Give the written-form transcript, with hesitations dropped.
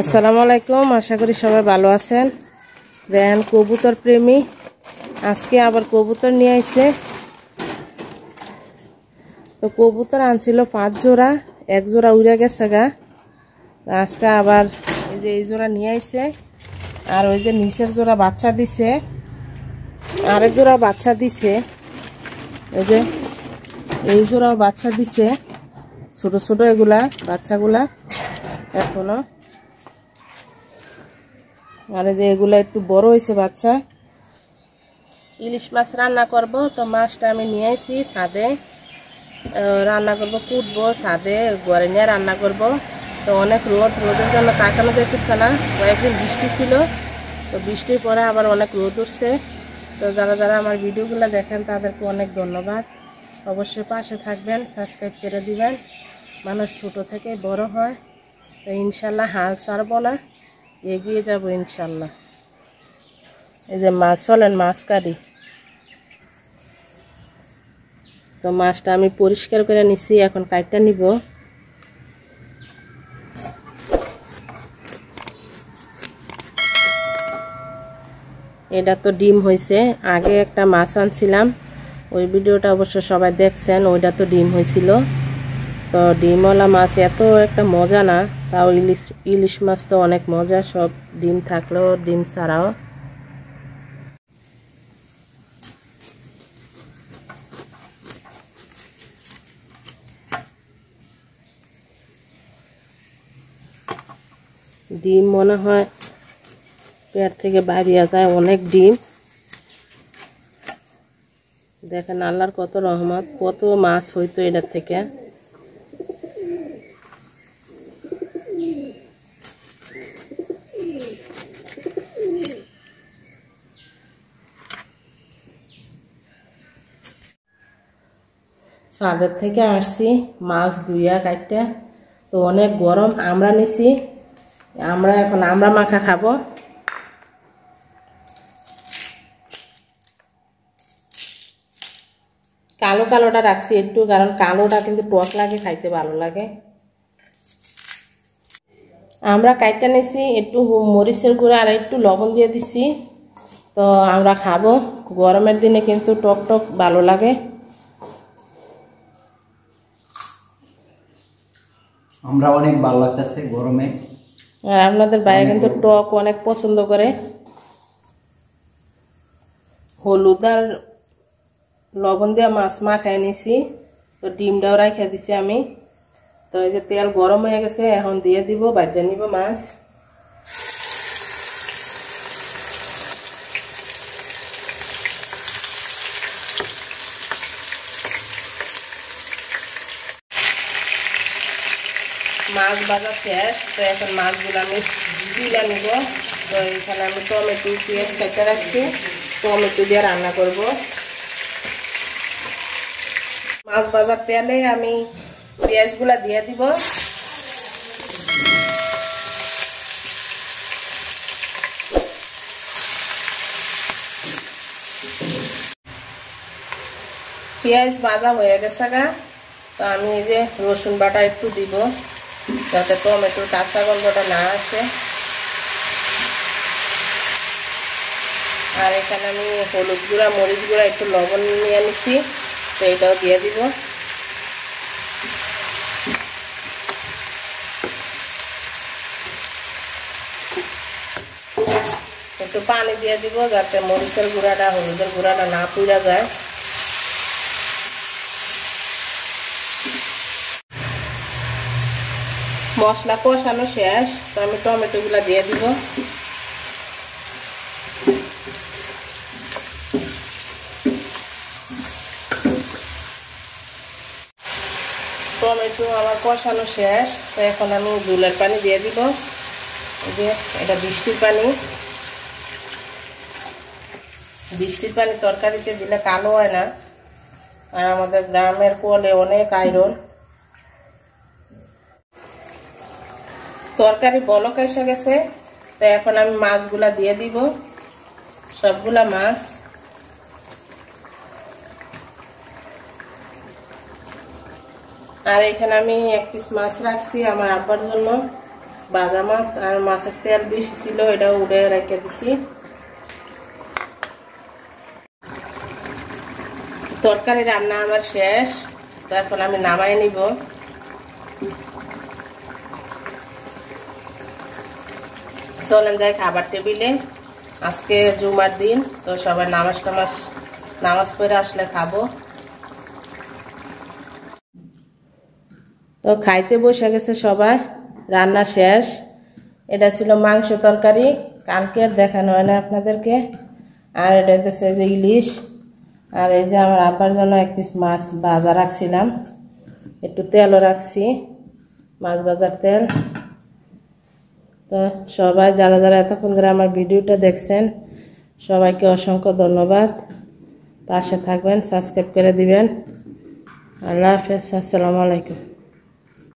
আসসালামু আলাইকুম, আশা করি সবাই ভালো আছেন। দেখেন কবুতর প্রেমী আজকে আবার কবুতর নিয়ে আইছে। তো কবুতর আনছিল 5 জোড়া, 1 জোড়া উড়ে গেছে গা। আজকে আবার এই জোড়া নিয়ে আইছে, আর ওই যে নিচের জোড়া বাচ্চা দিছে, আরেক জোড়া বাচ্চা দিছে। এই যে এই জোড়াও বাচ্চা দিছে, ছোট ছোট এগুলা বাচ্চাগুলা এখনো। আর এই যে এগুলা একটু বড় হয়েছে বাচ্চা। ইলিশ মাছ রান্না করব, তো মাছটা আমি নিয়ে আসি ছাদে রান্না করব, কুটবো ছাদে, ঘরে নিয়ে রান্না করব। তো অনেক রোদের জন্য তাকানো যাইতেছে না, কয়েকদিন বৃষ্টি ছিল, তো বৃষ্টির পরে আবার অনেক রোদ উঠছে। তো যারা যারা আমার ভিডিওগুলো দেখেন তাদেরকে অনেক ধন্যবাদ। অবশ্যই পাশে থাকবেন, সাবস্ক্রাইব করে দিবেন। মানুষ ছোটো থেকে বড় হয়, তো ইনশাল্লাহ হাল ছাড়বো না, এগিয়ে যাব ইনশাল্লাহ। এই যে মাছ, চলেন মাছ কাটি। তো মাছটা আমি পরিষ্কার করে নিছি, এখন কাটটা নিব। এটা তো ডিম হয়েছে, আগে একটা মাছ আনছিলাম, ওই ভিডিওটা অবশ্য সবাই দেখছেন, ওইটা তো ডিম হয়েছিল। তো ডিমওয়ালা মাছ এত একটা মজা না, তাও ইলিশ মাছ তো অনেক মজা, সব ডিম থাকলেও ডিম ছাড়াও। ডিম মনে হয় পেট থেকে বাইরিয়া যায়, অনেক ডিম। দেখেন আল্লাহর কত রহমত, কত মাছ হইতো এটার থেকে। ছাদের থেকে আসছি মাছ ধুইয়া কাটতে, তো অনেক গরম। আমরা নিছি, আমরা এখন আমরা মাখা খাবো। কালো কালোটা রাখছি একটু, কারণ কালোটা কিন্তু টক লাগে, খাইতে ভালো লাগে। আমরা কাটটা নিছি, একটু মরিচের গুঁড়া আর একটু লবণ দিয়ে দিছি। তো আমরা খাবো, গরমের দিনে কিন্তু টক টক ভালো লাগে। আমরা অনেক ভালো লাগতেছে গরমে। আর আপনাদের ভাইয়া কিন্তু টক অনেক পছন্দ করে। হলুদ আর লবণ দিয়ে মাছ মাখাই নিছি, তো ডিমটাও রাখা দিছি আমি। তো এই যে তেল গরম হয়ে গেছে, এখন দিয়ে দিব, ভাজা নিব মাছ। মাছ ভাজা শেষ, তো এখন মাছগুলো আমি তুলে নিব। তো এখানে আমি টমেটো পেঁয়াজ কেটে রাখছি, টমেটো দিয়ে রান্না করব। মাছ ভাজার তেলে আমি পেঁয়াজগুলা দিয়ে দিব। পেঁয়াজ ভাজা হয়ে গেছে গা, তো আমি এই যে রসুন বাটা একটু দিব, যাতে টমেটোর কাঁচা গন্ধটা না আসে। আর এখানে আমি হলুদ গুঁড়া, মরিচ গুঁড়া, একটু লবণ নিয়ে নিছি, তো এটাও দিয়ে দিব। একটু পানি দিয়ে দিব, যাতে মরিচের গুঁড়াটা, হলুদের গুঁড়াটা না পুড়া যায়। মশলা কষানো শেষ, তো আমি টমেটোগুলো দিয়ে দিব। টমেটো আমার কষানো শেষ, তো এখন আমি ঝোলের পানি দিয়ে দিব। এই যে এটা বৃষ্টির পানি, বৃষ্টির পানি তরকারিতে দিলে কালো হয় না, আর আমাদের গ্রামের কলে অনেক আয়রন। তরকারি বলক এসে গেছে, তো এখন আমি মাছগুলা দিয়ে দিব, সবগুলা মাছ। আর এখানে আমি 1 পিস মাছ রাখছি আমার আব্বার জন্য, ভাজা মাছ আর মাছের তেল বেশি ছিল, এটা উড়ে রেখে দিছি। তরকারি রান্না আমার শেষ, তো এখন আমি নামাই নিব। চলেন যাই খাবার টেবিলে। আজকে জুমার দিন, তো সবাই নামাজ পড়ে আসলে খাবো। তো খাইতে বসে গেছে সবাই, রান্না শেষ। এটা ছিল মাংস তরকারি, কালকের দেখানো হয় না আপনাদেরকে। আর এটা হচ্ছে যে ইলিশ, আর এই যে আমার আব্বার জন্য এক পিস মাছ ভাজা রাখছিলাম, একটু তেলও রাখছি, মাছ ভাজার তেল। তো সবাই যারা যারা এতক্ষণ ধরে আমার ভিডিওটা দেখছেন, সবাইকে অসংখ্য ধন্যবাদ। পাশে থাকবেন, সাবস্ক্রাইব করে দিবেন। আল্লাহ হাফেজ, আসসালামু আলাইকুম।